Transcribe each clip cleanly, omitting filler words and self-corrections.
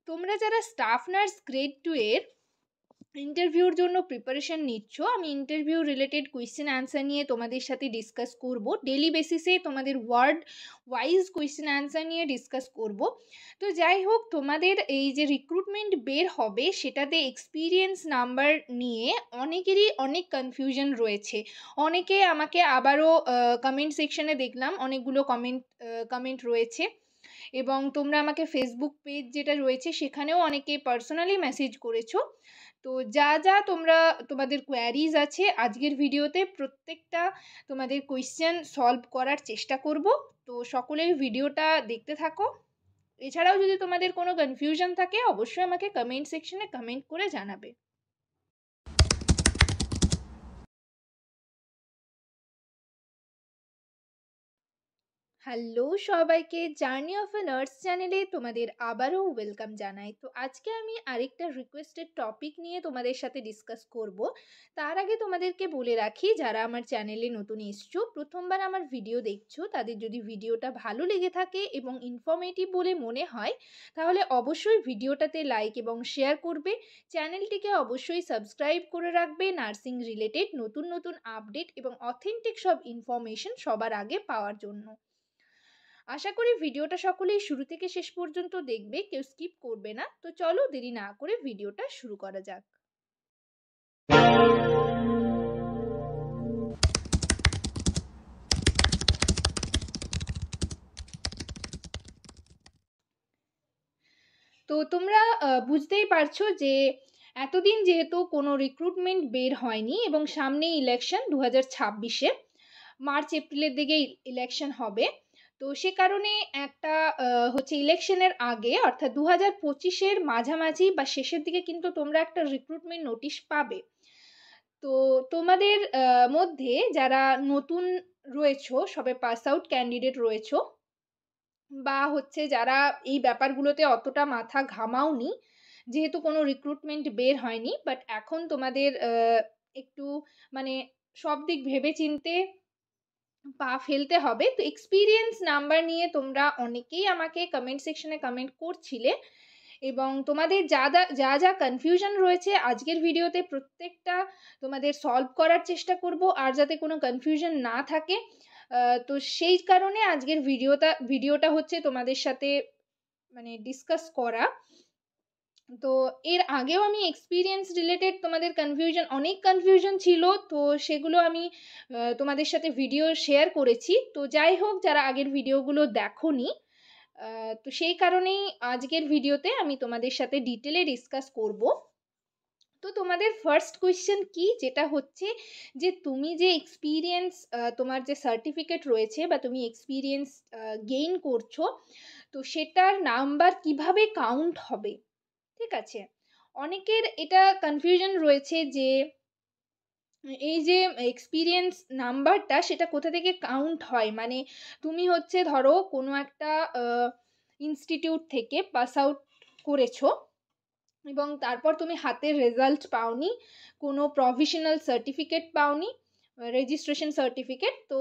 তোমরা যারা staff nurse grade 2 এর ইন্টারভিউর জন্য প্রিপারেশন নিচ্ছ, আমি ইন্টারভিউ রিলেটেড কোয়েশ্চেন অ্যান্সার নিয়ে তোমাদের সাথে ডিসকাস করব। ডেলি বেসিসে তোমাদের ওয়ার্ড ওয়াইজ কোয়েশ্চেন অ্যান্সার নিয়ে ডিসকাস করব। তো যাই হোক, তোমাদের এই যে রিক্রুটমেন্ট বের হবে সেটাতে এক্সপিরিয়েন্স নাম্বার নিয়ে অনেকেরই অনেক কনফিউশন রয়েছে। অনেকে আমাকে আবারও কমেন্ট সেকশনে দেখলাম অনেকগুলো কমেন্ট রয়েছে, এবং তোমরা আমাকে ফেসবুক পেজ যেটা রয়েছে সেখানেও অনেকে পার্সোনালি মেসেজ করেছো। তো যা যা তোমাদের কোয়ারিজ আছে আজকের ভিডিওতে প্রত্যেকটা তোমাদের কোয়েশ্চেন সলভ করার চেষ্টা করব। তো সকলেই ভিডিওটা দেখতে থাকো। এছাড়াও যদি তোমাদের কোনো কনফিউশন থাকে অবশ্যই আমাকে কমেন্ট সেকশনে কমেন্ট করে জানাবে। হ্যালো সবাইকে, জার্নি অফ এ নার্স চ্যানেলে তোমাদের আবারও ওয়েলকাম জানাই। তো আজকে আমি আরেকটা রিকোয়েস্টেড টপিক নিয়ে তোমাদের সাথে ডিসকাস করব। তার আগে তোমাদেরকে বলে রাখি, যারা আমার চ্যানেলে নতুন এসছো, প্রথমবার আমার ভিডিও দেখছো, তাদের যদি ভিডিওটা ভালো লেগে থাকে এবং ইনফরমেটিভ বলে মনে হয় তাহলে অবশ্যই ভিডিওটাতে লাইক এবং শেয়ার করবে। চ্যানেলটিকে অবশ্যই সাবস্ক্রাইব করে রাখবে নার্সিং রিলেটেড নতুন নতুন আপডেট এবং অথেন্টিক সব ইনফরমেশন সবার আগে পাওয়ার জন্য। আশা করি ভিডিওটা সকলেই শুরু থেকে শেষ পর্যন্ত দেখবে, কেউ স্কিপ করবে না। তো চলো দেরি না করে ভিডিওটা শুরু করা যাক। তো তোমরা বুঝতেই পারছো যে এতদিন যেহেতু কোনো রিক্রুটমেন্ট বের হয়নি এবং সামনে ইলেকশন 2026-এ মার্চ এপ্রিলের দিকে ইলেকশন হবে। তো সে কারণে একটা হচ্ছে ইলেকশনের আগে অর্থাৎ 2025-এর মাঝামাঝি বা শেষের দিকে কিন্তু তোমরা একটা রিক্রুটমেন্ট নোটিশ পাবে। তো তোমাদের মধ্যে যারা নতুন রয়েছো, সবে পাস আউট ক্যান্ডিডেট রয়েছো, বা হচ্ছে যারা এই ব্যাপারগুলোতে অতটা মাথা ঘামাওনি যেহেতু কোনো রিক্রুটমেন্ট বের হয়নি, বাট এখন তোমাদের একটু মানে সব দিক ভেবে চিনতে পা ফেলতে হবে। তো এক্সপিরিয়েন্স নাম্বার নিয়ে তোমরা অনেকেই আমাকে কমেন্ট সেকশনে কমেন্ট করছিলে, এবং তোমাদের যা যা কনফিউশন রয়েছে আজকের ভিডিওতে প্রত্যেকটা তোমাদের সলভ করার চেষ্টা করব, আর যাতে কোনো কনফিউশন না থাকে। তো সেই কারণে আজকের ভিডিওটা হচ্ছে তোমাদের সাথে মানে ডিসকাস করা। তো এর আগেও আমি এক্সপিরিয়েন্স রিলেটেড তোমাদের অনেক কনফিউশন ছিল, তো সেগুলো আমি তোমাদের সাথে ভিডিও শেয়ার করেছি। তো যাই হোক, যারা আগের ভিডিওগুলো দেখোনি, তো সেই কারণেই আজকের ভিডিওতে আমি তোমাদের সাথে ডিটেলে ডিসকাস করব। তো তোমাদের ফার্স্ট কোয়েশ্চেন কি, যেটা হচ্ছে যে তুমি যে এক্সপিরিয়েন্স তোমার যে সার্টিফিকেট রয়েছে বা তুমি এক্সপিরিয়েন্স গেইন করছো, তো সেটার নাম্বার কিভাবে কাউন্ট হবে। ঠিক আছে, অনেকের এটা কনফিউশন রয়েছে যে এই যে এক্সপিরিয়েন্স নাম্বারটা সেটা কোথা থেকে কাউন্ট হয়। মানে তুমি হচ্ছে ধরো কোনো একটা ইনস্টিটিউট থেকে পাস আউট করেছো এবং তারপর তুমি হাতের রেজাল্ট পাওনি, কোনো প্রভিশনাল সার্টিফিকেট পাওনি, রেজিস্ট্রেশন সার্টিফিকেট। তো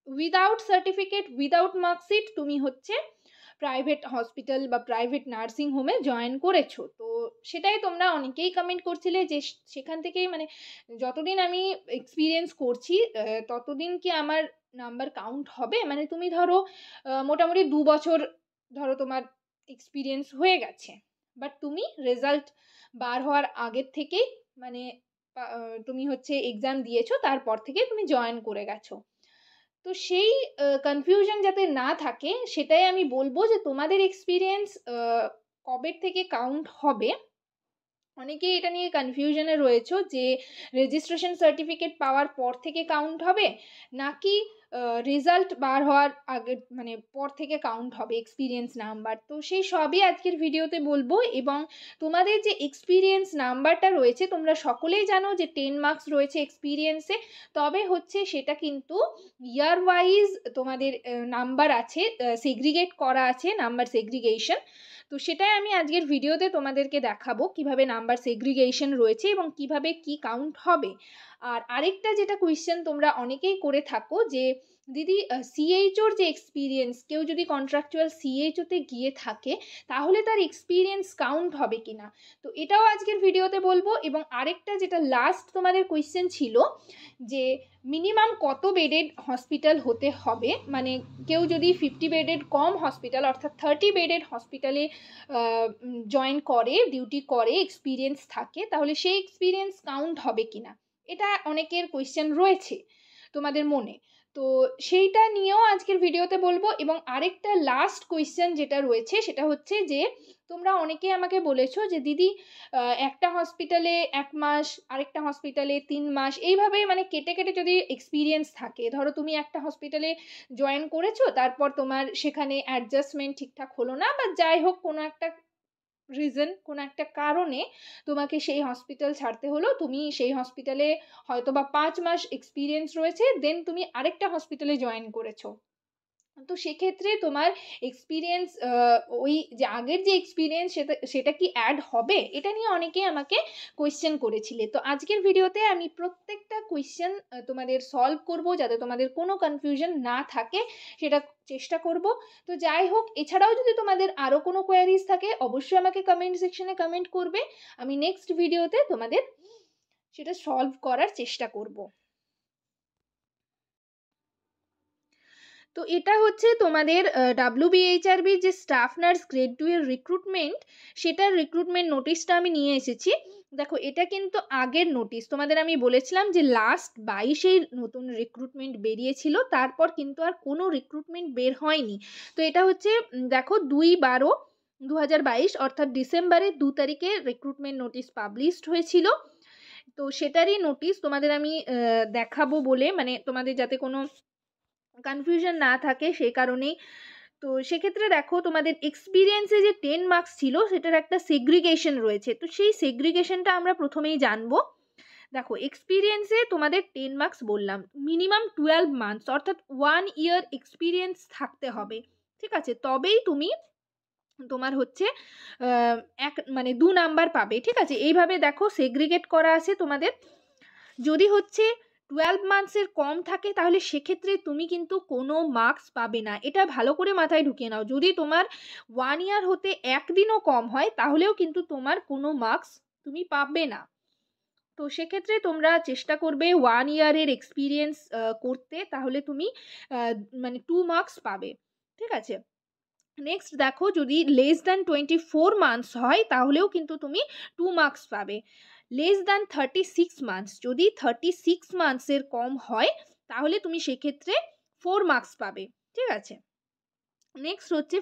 উইদাউট সার্টিফিকেট, উইদাউট মার্কশিট তুমি হচ্ছে প্রাইভেট হসপিটাল বা প্রাইভেট নার্সিং হোমে জয়েন করেছো। তো সেটাই তোমরা অনেকেই কমেন্ট করছিলে যে সেখান থেকেই মানে যতদিন আমি এক্সপিরিয়েন্স করছি ততদিন কি আমার নাম্বার কাউন্ট হবে। মানে তুমি ধরো মোটামুটি 2 বছর ধরো তোমার এক্সপিরিয়েন্স হয়ে গেছে, বাট তুমি রেজাল্ট বার হওয়ার আগের থেকেই মানে তুমি হচ্ছে এক্সাম দিয়েছো, তারপর থেকে তুমি জয়েন করে গেছো। তো সেই কনফিউশন যাতে না থাকে সেটাই আমি বলবো যে তোমাদের এক্সপিরিয়েন্স কবে থেকে কাউন্ট হবে। অনেকেই এটা নিয়ে কনফিউশনে রয়েছে যে রেজিস্ট্রেশন সার্টিফিকেট পাওয়ার পর থেকে কাউন্ট হবে নাকি রেজাল্ট বার হওয়ার আগে মানে পর থেকে কাউন্ট হবে এক্সপিরিয়েন্স নাম্বার। তো সেই সবই আজকের ভিডিওতে বলবো। এবং তোমাদের যে এক্সপিরিয়েন্স নাম্বারটা রয়েছে তোমরা সকলেই জানো যে 10 মার্কস রয়েছে এক্সপিরিয়েন্সে, তবে হচ্ছে সেটা কিন্তু ইয়ার ওয়াইজ তোমাদের নাম্বার আছে, সেগ্রিগেট করা আছে, নাম্বার সেগ্রিগেশন। তো সেটাই আমি আজকের ভিডিওতে তোমাদেরকে দেখাবো কিভাবে নাম্বার সেগ্রিগেশন রয়েছে এবং কিভাবে কি কাউন্ট হবে। আর আরেকটা যেটা কোয়েশ্চেন তোমরা অনেকেই করে থাকো যে দিদি সিএইচওর যে এক্সপিরিয়েন্স, কেউ যদি কন্ট্রাকচুয়াল সিএইচওতে গিয়ে থাকে তাহলে তার এক্সপিরিয়েন্স কাউন্ট হবে কিনা, তো এটাও আজকের ভিডিওতে বলবো। এবং আরেকটা যেটা লাস্ট তোমাদের কোয়েশ্চেন ছিল যে মিনিমাম কত বেডেড হসপিটাল হতে হবে, মানে কেউ যদি 50 বেডেড কম হসপিটাল অর্থাৎ 30 বেডেড হসপিটালে জয়েন করে, ডিউটি করে, এক্সপিরিয়েন্স থাকে, তাহলে সেই এক্সপিরিয়েন্স কাউন্ট হবে কিনা, এটা অনেকের কোয়েশ্চেন রয়েছে তোমাদের মনে। তো সেইটা নিয়েও আজকের ভিডিওতে বলবো। এবং আরেকটা লাস্ট কোয়েশ্চেন যেটা রয়েছে সেটা হচ্ছে যে তোমরা অনেকে আমাকে বলেছো যে দিদি একটা হসপিটালে 1 মাস, আরেকটা হসপিটালে 3 মাস, এইভাবে মানে কেটে কেটে যদি এক্সপিরিয়েন্স থাকে, ধরো তুমি একটা হসপিটালে জয়েন করেছো, তারপর তোমার সেখানে অ্যাডজাস্টমেন্ট ঠিকঠাক হলো না, বা যাই হোক কোনো একটা রিজন, কোনো একটা কারণে তোমাকে সেই হসপিটাল ছাড়তে হলো, তুমি সেই হসপিটালে হয়তো বা 5 মাস এক্সপিরিয়েন্স রয়েছে, দেন তুমি আরেকটা হসপিটালে জয়েন করেছো, তো সেক্ষেত্রে তোমার এক্সপিরিয়েন্স ওই যে আগের যে এক্সপিরিয়েন্স সেটা কি অ্যাড হবে, এটা নিয়ে অনেকে আমাকে কোয়েশ্চেন করেছিলে। তো আজকের ভিডিওতে আমি প্রত্যেকটা কোয়েশ্চেন তোমাদের সলভ করব, যাতে তোমাদের কোনো কনফিউশন না থাকে সেটা চেষ্টা করব। তো যাই হোক, এছাড়াও যদি তোমাদের আরও কোনো কোয়ারিজ থাকে অবশ্যই আমাকে কমেন্ট সেকশনে কমেন্ট করবে, আমি নেক্সট ভিডিওতে তোমাদের সেটা সলভ করার চেষ্টা করব। তো এটা হচ্ছে তোমাদের WBHRB যে স্টাফ নার্স গ্রেড 2 এর রিক্রুটমেন্ট, সেটার রিক্রুটমেন্ট নোটিশটা আমি নিয়ে এসেছি। দেখো এটা কিন্তু আগের নোটিশ, তোমাদের আমি বলেছিলাম যে লাস্ট 22-এই নতুন রিক্রুটমেন্ট বেরিয়েছিল, তারপর কিন্তু আর কোনো রিক্রুটমেন্ট বের হয়নি। তো এটা হচ্ছে দেখো 2/12/2022 অর্থাৎ ডিসেম্বরের 2 তারিখে রিক্রুটমেন্ট নোটিশ পাবলিশড হয়েছিল। তো সেটারই নোটিশ তোমাদের আমি দেখাবো বলে, মানে তোমাদের যাতে কোনো কনফিউশন না থাকে সেই কারণেই। তো সেক্ষেত্রে দেখো তোমাদের এক্সপিরিয়েন্সে যে 10 মার্কস ছিল সেটার একটা সেগ্রিগেশন রয়েছে, তো সেই সেগ্রিগেশনটা আমরা প্রথমেই জানবো। দেখো এক্সপিরিয়েন্সে তোমাদের 10 মার্কস বললাম, মিনিমাম 12 মান্থস অর্থাৎ 1 ইয়ার এক্সপিরিয়েন্স থাকতে হবে, ঠিক আছে, তবেই তুমি তোমার হচ্ছে মানে 2 নাম্বার পাবে, ঠিক আছে। এইভাবে দেখো সেগ্রিগেট করা আছে তোমাদের। যদি হচ্ছে 12 মান্থসের কম থাকে তাহলে সেক্ষেত্রে তুমি কিন্তু কোনো মার্কস পাবে না, এটা ভালো করে মাথায় ঢুকিয়ে নাও। যদি তোমার 1 ইয়ার হতে একদিনও কম হয় তাহলেও কিন্তু তোমার কোনো মার্কস তুমি পাবে না। তো সেক্ষেত্রে তোমরা চেষ্টা করবে 1 ইয়ারের এক্সপিরিয়েন্স করতে, তাহলে তুমি মানে 2 মার্কস পাবে, ঠিক আছে। নেক্সট দেখো যদি লেস দ্যান 24 মান্থস হয় তাহলেও কিন্তু তুমি 2 মার্কস পাবে। লেস দ্যান 36 মান্থস, যদি 36 মান্থসের কম হয় তাহলে তুমি সেক্ষেত্রে 4 মার্কস পাবে, ঠিক আছে। নেক্সট হচ্ছে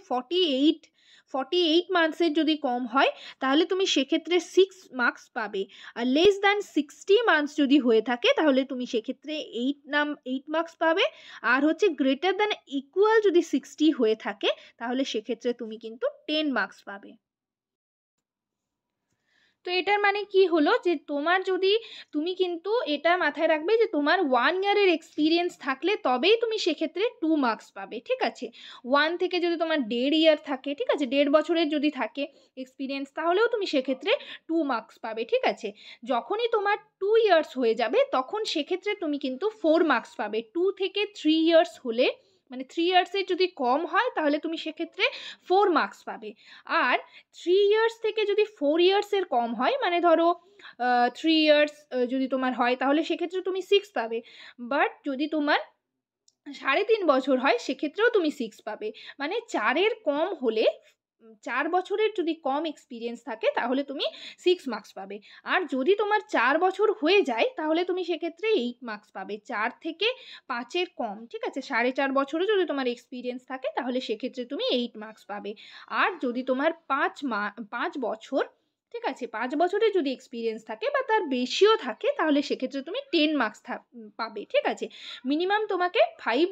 48 মান্থসের যদি কম হয় তাহলে তুমি সেক্ষেত্রে 6 মার্কস পাবে। আর লেস দ্যান 60 মান্থস যদি হয়ে থাকে তাহলে তুমি সেক্ষেত্রে 8 মার্কস পাবে। আর হচ্ছে গ্রেটার দ্যান ইকুয়াল যদি 60 হয়ে থাকে তাহলে সেক্ষেত্রে তুমি কিন্তু 10 মার্কস পাবে। তো এটার মানে কি হলো যে তোমার যদি, তুমি কিন্তু এটা মাথায় রাখবে যে তোমার 1 ইয়ারের এক্সপিরিয়েন্স থাকলে তবেই তুমি সেক্ষেত্রে 2 মার্কস পাবে, ঠিক আছে। 1 থেকে যদি তোমার 1.5 ইয়ার থাকে, ঠিক আছে, 1.5 বছরের যদি থাকে এক্সপিরিয়েন্স তাহলেও তুমি সেক্ষেত্রে 2 মার্কস পাবে, ঠিক আছে। যখনই তোমার 2 ইয়ার্স হয়ে যাবে তখন সেক্ষেত্রে তুমি কিন্তু 4 মার্কস পাবে। 2 থেকে 3 ইয়ার্স হলে, মানে 3 ইয়ার্সের যদি কম হয় তাহলে তুমি সেক্ষেত্রে 4 মার্কস পাবে। আর 3 ইয়ার্স থেকে যদি 4 ইয়ার্সের কম হয়, মানে ধরো 3 ইয়ার্স যদি তোমার হয় তাহলে সেক্ষেত্রে তুমি 6 পাবে। বাট যদি তোমার 3.5 বছর হয় সেক্ষেত্রেও তুমি 6 পাবে। মানে 4-এর কম হলে, 4 বছরের যদি কম এক্সপিরিয়েন্স থাকে তাহলে তুমি 6 মার্কস পাবে। আর যদি তোমার 4 বছর হয়ে যায় তাহলে তুমি সেক্ষেত্রে 8 মার্কস পাবে। 4 থেকে 5-এর কম, ঠিক আছে, 4.5 বছরে যদি তোমার এক্সপিরিয়েন্স থাকে তাহলে সেক্ষেত্রে তুমি 8 মার্কস পাবে। আর যদি তোমার 5 বছর, ঠিক আছে, 5 বছরের যদি এক্সপিরিয়েন্স থাকে বা তার বেশিও থাকে তাহলে সেক্ষেত্রে তুমি 10 মার্কস পাবে, ঠিক আছে। মিনিমাম তোমাকে 5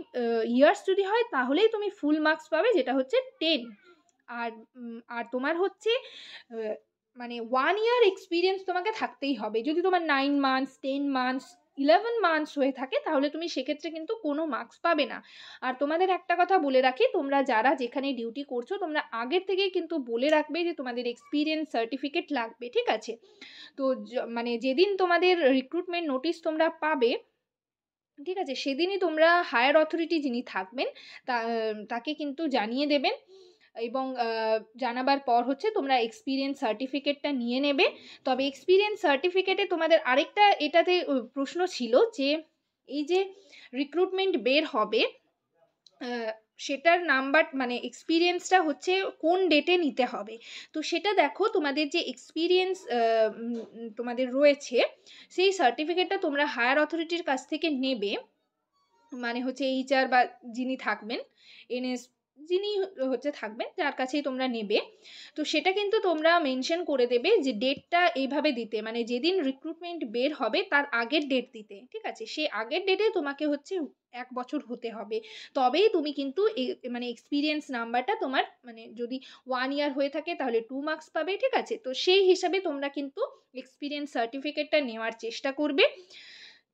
ইয়ার্স যদি হয় তাহলেই তুমি ফুল মার্কস পাবে, যেটা হচ্ছে 10। আর আর তোমার হচ্ছে মানে 1 ইয়ার এক্সপিরিয়েন্স তোমাকে থাকতেই হবে। যদি তোমার 9 মান্থস, 10 মান্থস, 11 মান্থস হয়ে থাকে তাহলে তুমি সেক্ষেত্রে কিন্তু কোনো মার্কস পাবে না। আর তোমাদের একটা কথা বলে রাখি, তোমরা যারা যেখানে ডিউটি করছো তোমরা আগের থেকেই কিন্তু বলে রাখবে যে তোমাদের এক্সপিরিয়েন্স সার্টিফিকেট লাগবে, ঠিক আছে। তো মানে যেদিন তোমাদের রিক্রুটমেন্ট নোটিশ তোমরা পাবে ঠিক আছে? সেদিনই তোমরা হায়ার অথরিটি যিনি থাকবেন তাকে কিন্তু জানিয়ে দেবেন এবং জানাবার পর হচ্ছে তোমরা এক্সপিরিয়েন্স সার্টিফিকেটটা নিয়ে নেবে। তবে এক্সপিরিয়েন্স সার্টিফিকেটে তোমাদের আরেকটা এটাতে প্রশ্ন ছিল যে এই যে রিক্রুটমেন্ট বের হবে সেটার নাম্বার মানে এক্সপিরিয়েন্সটা হচ্ছে কোন ডেটে নিতে হবে। তো সেটা দেখো তোমাদের যে এক্সপিরিয়েন্স তোমাদের রয়েছে সেই সার্টিফিকেটটা তোমরা হায়ার অথরিটির কাছ থেকে নেবে, মানে হচ্ছে এইচআর বা যিনি থাকবেন এনএস যিনি হচ্ছে থাকবেন যার কাছেই তোমরা নেবে। তো সেটা কিন্তু তোমরা মেনশন করে দেবে যে ডেটটা এইভাবে দিতে, মানে যেদিন রিক্রুটমেন্ট বের হবে তার আগের ডেট দিতে। ঠিক আছে? সেই আগের ডেটে তোমাকে হচ্ছে 1 বছর হতে হবে, তবেই তুমি কিন্তু মানে এক্সপিরিয়েন্স নাম্বারটা তোমার, মানে যদি 1 ইয়ার হয়ে থাকে তাহলে 2 মার্কস পাবে। ঠিক আছে? তো সেই হিসাবে তোমরা কিন্তু এক্সপিরিয়েন্স সার্টিফিকেটটা নেওয়ার চেষ্টা করবে।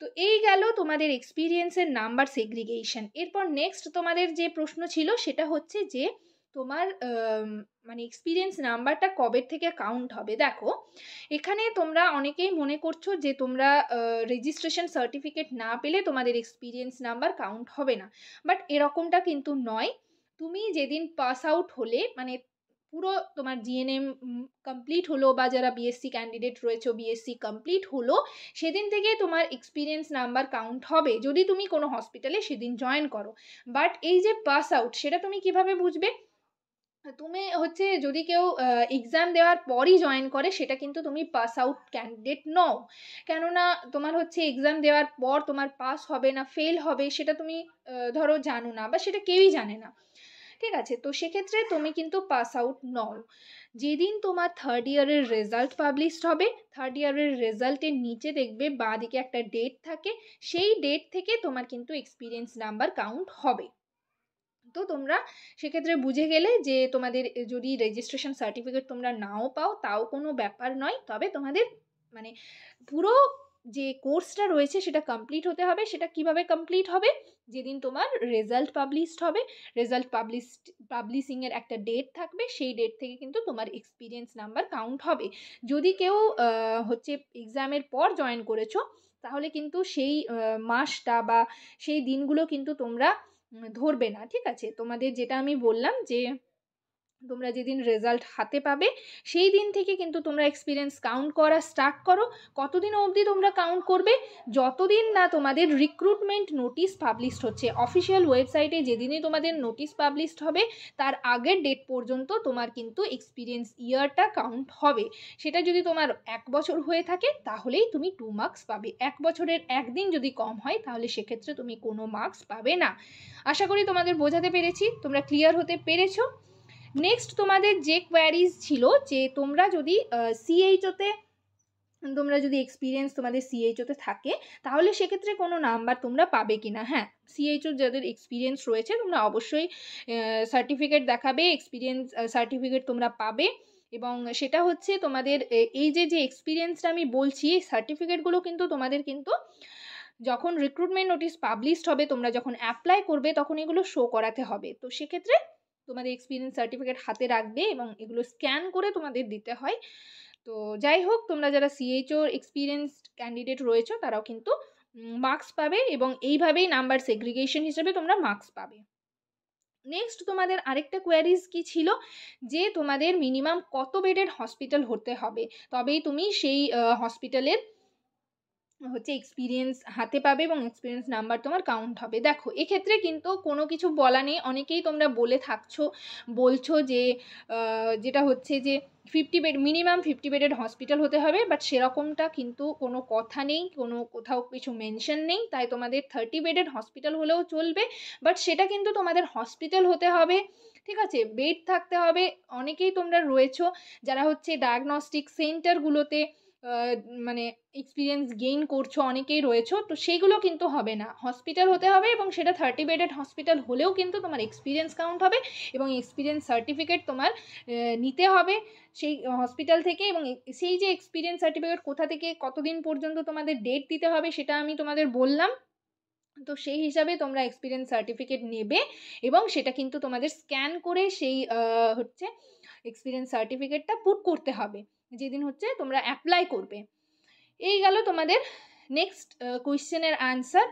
তো এই গেল তোমাদের এক্সপিরিয়েন্সের নাম্বার সেগ্রিগেশন। এরপর নেক্সট তোমাদের যে প্রশ্ন ছিল সেটা হচ্ছে যে তোমার মানে এক্সপিরিয়েন্স নাম্বারটা কবে থেকে কাউন্ট হবে। দেখো এখানে তোমরা অনেকেই মনে করছো যে তোমরা রেজিস্ট্রেশন সার্টিফিকেট না পেলে তোমাদের এক্সপিরিয়েন্স নাম্বার কাউন্ট হবে না, বাট এরকমটা কিন্তু নয়। তুমি যেদিন পাস আউট হলে, মানে পুরো তোমার জিএনএম কমপ্লিট হলো বা যারা বিএসসি ক্যান্ডিডেট রয়েছে বিএসসি কমপ্লিট হলো, সেদিন থেকে তোমার এক্সপিরিয়েন্স নাম্বার কাউন্ট হবে যদি তুমি কোনো হসপিটালে সেদিন জয়েন করো। বাট এই যে পাস আউট সেটা তুমি কিভাবে বুঝবে? তুমি হচ্ছে যদি কেউ এক্সাম দেওয়ার পরই জয়েন করে সেটা কিন্তু তুমি পাস আউট ক্যান্ডিডেট নও, কেননা তোমার হচ্ছে এক্সাম দেওয়ার পর তোমার পাস হবে না ফেল হবে সেটা তুমি ধরো জানো না বা সেটা কেউই জানে না। ঠিক আছে? তো সেক্ষেত্রে তুমি কিন্তু পাস আউট নও। যেদিন তোমার থার্ড ইয়ারের রেজাল্ট পাবলিশড হবে, থার্ড ইয়ারের রেজাল্টের নিচে দেখবে বাঁদিকে একটা ডেট থাকে, সেই ডেট থেকে তোমার কিন্তু এক্সপিরিয়েন্স নাম্বার কাউন্ট হবে। তো তোমরা সেক্ষেত্রে বুঝে গেলে যে তোমাদের যদি রেজিস্ট্রেশন সার্টিফিকেট তোমরা নাও পাও তাও কোনো ব্যাপার নয়, তবে তোমাদের মানে পুরো যে কোর্সটা রয়েছে সেটা কমপ্লিট হতে হবে। সেটা কিভাবে কমপ্লিট হবে? যেদিন তোমার রেজাল্ট পাবলিশড হবে, রেজাল্ট পাবলিশিংয়ের একটা ডেট থাকবে, সেই ডেট থেকে কিন্তু তোমার এক্সপিরিয়েন্স নাম্বার কাউন্ট হবে। যদি কেউ হচ্ছে এক্সামের পর জয়েন করেছো তাহলে কিন্তু সেই মাসটা বা সেই দিনগুলো কিন্তু তোমরা ধরবে না। ঠিক আছে? তোমাদের যেটা আমি বললাম যে তোমরা যেদিন রেজাল্ট হাতে পাবে সেই দিন থেকে কিন্তু তোমরা এক্সপিরিয়েন্স কাউন্ট করা স্টার্ট করো। কতদিন অবধি তোমরা কাউন্ট করবে? যতদিন না তোমাদের রিক্রুটমেন্ট নোটিশ পাবলিশড হচ্ছে অফিসিয়াল ওয়েবসাইটে, যেদিনই তোমাদের নোটিশ পাবলিশড হবে তার আগের ডেট পর্যন্ত তোমার কিন্তু এক্সপিরিয়েন্স ইয়ারটা কাউন্ট হবে। সেটা যদি তোমার 1 বছর হয়ে থাকে তাহলেই তুমি 2 মার্কস পাবে। 1 বছরের একদিন যদি কম হয় তাহলে সেক্ষেত্রে তুমি কোনো মার্কস পাবে না। আশা করি তোমাদের বোঝাতে পেরেছি, তোমরা ক্লিয়ার হতে পেরেছো। নেক্সট তোমাদের যে কোয়ারিজ ছিল যে তোমরা যদি সিএইচওতে তোমরা যদি এক্সপিরিয়েন্স তোমাদের সিএইচওতে থাকে তাহলে সেক্ষেত্রে কোনো নাম্বার তোমরা পাবে কি না। হ্যাঁ, সিএইচও যাদের এক্সপিরিয়েন্স রয়েছে তোমরা অবশ্যই সার্টিফিকেট দেখাবে, এক্সপিরিয়েন্স সার্টিফিকেট তোমরা পাবে। এবং সেটা হচ্ছে তোমাদের এই যে যে এক্সপিরিয়েন্সটা আমি বলছি এই সার্টিফিকেটগুলো কিন্তু তোমাদের কিন্তু যখন রিক্রুটমেন্ট নোটিশ পাবলিশড হবে তোমরা যখন অ্যাপ্লাই করবে তখন এগুলো শো করাতে হবে। তো সেক্ষেত্রে তোমাদের এক্সপিরিয়েন্স সার্টিফিকেট হাতে রাখবে এবং এগুলো স্ক্যান করে তোমাদের দিতে হয়। তো যাই হোক, তোমরা যারা সিএইচও এক্সপিরিয়েন্সড ক্যান্ডিডেট রয়েছে তারাও কিন্তু মার্কস পাবে এবং এইভাবেই নাম্বার সেগ্রিগেশন হিসেবে তোমরা মার্কস পাবে। নেক্সট তোমাদের আরেকটা কোয়ারিজ কি ছিল যে তোমাদের মিনিমাম কত বেডের হসপিটাল হতে হবে তবেই তুমি সেই হসপিটালের হচ্ছে এক্সপিরিয়েন্স হাতে পাবে এবং এক্সপিরিয়েন্স নাম্বার তোমার কাউন্ট হবে। দেখো এক্ষেত্রে কিন্তু কোনো কিছু বলা নেই, অনেকেই তোমরা বলছো যে যেটা হচ্ছে যে 50 বেড মিনিমাম 50 বেডের হসপিটাল হতে হবে, বাট সেরকমটা কিন্তু কোনো কথা নেই, কোনো কোথাও কিছু মেনশন নেই। তাই তোমাদের 30 বেডের হসপিটাল হলেও চলবে, বাট সেটা কিন্তু তোমাদের হসপিটাল হতে হবে। ঠিক আছে? বেড থাকতে হবে। অনেকেই তোমরা রয়েছো যারা হচ্ছে ডায়াগনস্টিক সেন্টারগুলোতে মানে এক্সপিরিয়েন্স গেইন করছো, অনেকেই রয়েছো, তো সেইগুলো কিন্তু হবে না, হসপিটাল হতে হবে এবং সেটা 30 বেডেড হসপিটাল হলেও কিন্তু তোমার এক্সপিরিয়েন্স কাউন্ট হবে এবং এক্সপিরিয়েন্স সার্টিফিকেট তোমার নিতে হবে সেই হসপিটাল থেকে। এবং সেই যে এক্সপিরিয়েন্স সার্টিফিকেট কোথা থেকে কতদিন পর্যন্ত তোমাদের ডেট দিতে হবে সেটা আমি তোমাদের বললাম। তো সেই হিসাবে তোমরা এক্সপিরিয়েন্স সার্টিফিকেট নেবে এবং সেটা কিন্তু তোমাদের স্ক্যান করে সেই হচ্ছে এক্সপিরিয়েন্স সার্টিফিকেটটা পুট করতে হবে যেদিন হচ্ছে তোমরা অ্যাপ্লাই করবে। এই গেল তোমাদের নেক্সট কোয়েশ্চেনের আনসার।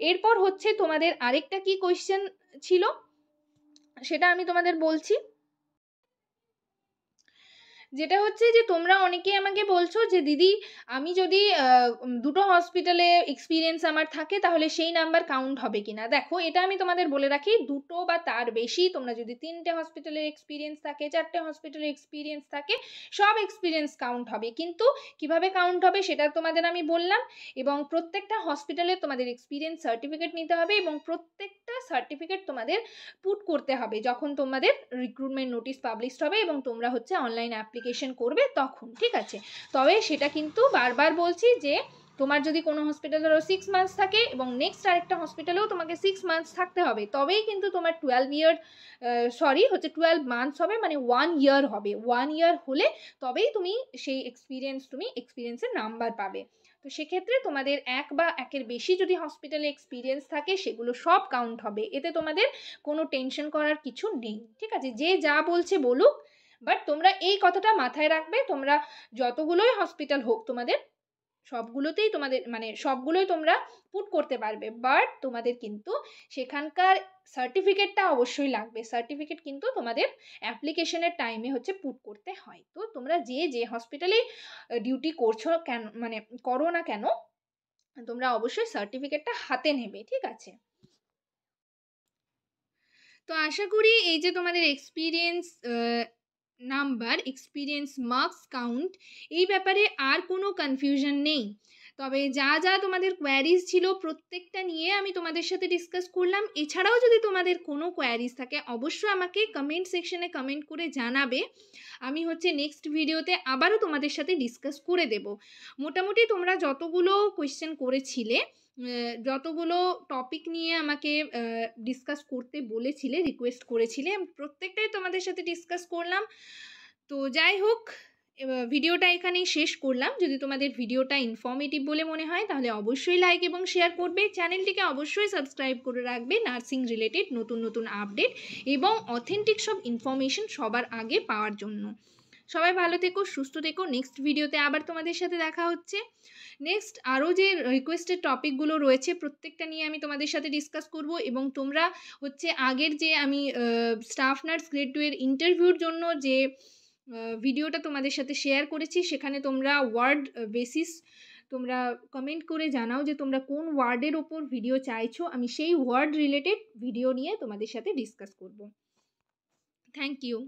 এরপর হচ্ছে তোমাদের আরেকটা কি কোয়েশ্চেন ছিল সেটা আমি তোমাদের বলছি, যেটা হচ্ছে যে তোমরা অনেকেই আমাকে বলছো যে দিদি আমি যদি দুটো হসপিটালে এক্সপিরিয়েন্স আমার থাকে তাহলে সেই নাম্বার কাউন্ট হবে কিনা। দেখো এটা আমি তোমাদের বলে রাখি, দুটো বা তার বেশি, তোমরা যদি 3টে হসপিটালের এক্সপিরিয়েন্স থাকে, 4টে হসপিটালের এক্সপিরিয়েন্স থাকে, সব এক্সপিরিয়েন্স কাউন্ট হবে। কিন্তু কিভাবে কাউন্ট হবে সেটা তোমাদের আমি বললাম। এবং প্রত্যেকটা হসপিটালে তোমাদের এক্সপিরিয়েন্স সার্টিফিকেট নিতে হবে এবং প্রত্যেকটা সার্টিফিকেট তোমাদের পুট করতে হবে যখন তোমাদের রিক্রুটমেন্ট নোটিশ পাবলিশড হবে এবং তোমরা হচ্ছে অনলাইন অ্যাপ্লিকেশন করবে তখন, ঠিক আছে। তবে সেটা কিন্তু বারবার বলছি যে তোমার যদি কোনো হসপিটালেরও 6 মান্থস থাকে এবং নেক্সট আরেকটা হসপিটালেও তোমাকে 6 মান্থস থাকতে হবে, তবেই কিন্তু তোমার 12 মান্থস হবে, মানে 1 ইয়ার হবে। 1 ইয়ার হলে তবেই তুমি সেই এক্সপিরিয়েন্সের নাম্বার পাবে। তো সেক্ষেত্রে তোমাদের এক বা একের বেশি যদি হসপিটালে এক্সপিরিয়েন্স থাকে সেগুলো সব কাউন্ট হবে, এতে তোমাদের কোনো টেনশন করার কিছু নেই, ঠিক আছে। যে যা বলছে বলুক, বাট তোমরা এই কথাটা মাথায় রাখবে, তোমরা যতগুলোই হসপিটাল হোক তোমাদের সবগুলোতেই তোমাদের মানে সবগুলোই তোমরা পুট করতে পারবে, বাট তোমাদের কিন্তু সেখানকার সার্টিফিকেটটা অবশ্যই লাগবে। সার্টিফিকেট কিন্তু তোমাদের অ্যাপ্লিকেশনের টাইমে হচ্ছে পুট করতে হয়। তো তোমরা যে হসপিটালে ডিউটি করছো কেন, মানে করো না কেন, তোমরা অবশ্যই সার্টিফিকেটটা হাতে নেবে, ঠিক আছে। তো আশা করি এই যে তোমাদের experience number, experience marks count, এই ব্যাপারে আর কোনো কনফিউশন নেই। তবে যা যা তোমাদের কোয়ারিজ ছিল প্রত্যেকটা নিয়ে আমি তোমাদের সাথে ডিসকাস করলাম। এছাড়াও যদি তোমাদের কোনো কোয়ারিজ থাকে অবশ্যই আমাকে কমেন্ট সেকশনে কমেন্ট করে জানাবে, আমি হচ্ছে নেক্সট ভিডিওতে আবারও তোমাদের সাথে ডিসকাস করে দেব। মোটামুটি তোমরা যতগুলো কোয়েশ্চেন করেছিলে, যতগুলো টপিক নিয়ে আমাকে ডিসকাস করতে বলেছিলে, রিকোয়েস্ট করেছিলে, প্রত্যেকটাই তোমাদের সাথে ডিসকাস করলাম। তো যাই হোক, ভিডিওটা এখানেই শেষ করলাম। যদি তোমাদের ভিডিওটা ইনফর্মেটিভ বলে মনে হয় তাহলে অবশ্যই লাইক এবং শেয়ার করবে, চ্যানেলটিকে অবশ্যই সাবস্ক্রাইব করে রাখবে নার্সিং রিলেটেড নতুন নতুন আপডেট এবং অথেন্টিক সব ইনফরমেশন সবার আগে পাওয়ার জন্য। সবাই ভালো থেকো, সুস্থ থেকো। নেক্সট ভিডিওতে আবার তোমাদের সাথে দেখা হচ্ছে। নেক্সট আরও যে রিকোয়েস্টেড টপিকগুলো রয়েছে প্রত্যেকটা নিয়ে আমি তোমাদের সাথে ডিসকাস করব এবং তোমরা হচ্ছে আগের যে আমি স্টাফ নার্স গ্রেড 2 এর ইন্টারভিউর জন্য যে ভিডিওটা তোমাদের সাথে শেয়ার করেছি সেখানে তোমরা ওয়ার্ড বেসিস তোমরা কমেন্ট করে জানাও যে তোমরা কোন ওয়ার্ডের ওপর ভিডিও চাইছো, আমি সেই ওয়ার্ড রিলেটেড ভিডিও নিয়ে তোমাদের সাথে ডিসকাস করব। Thank you.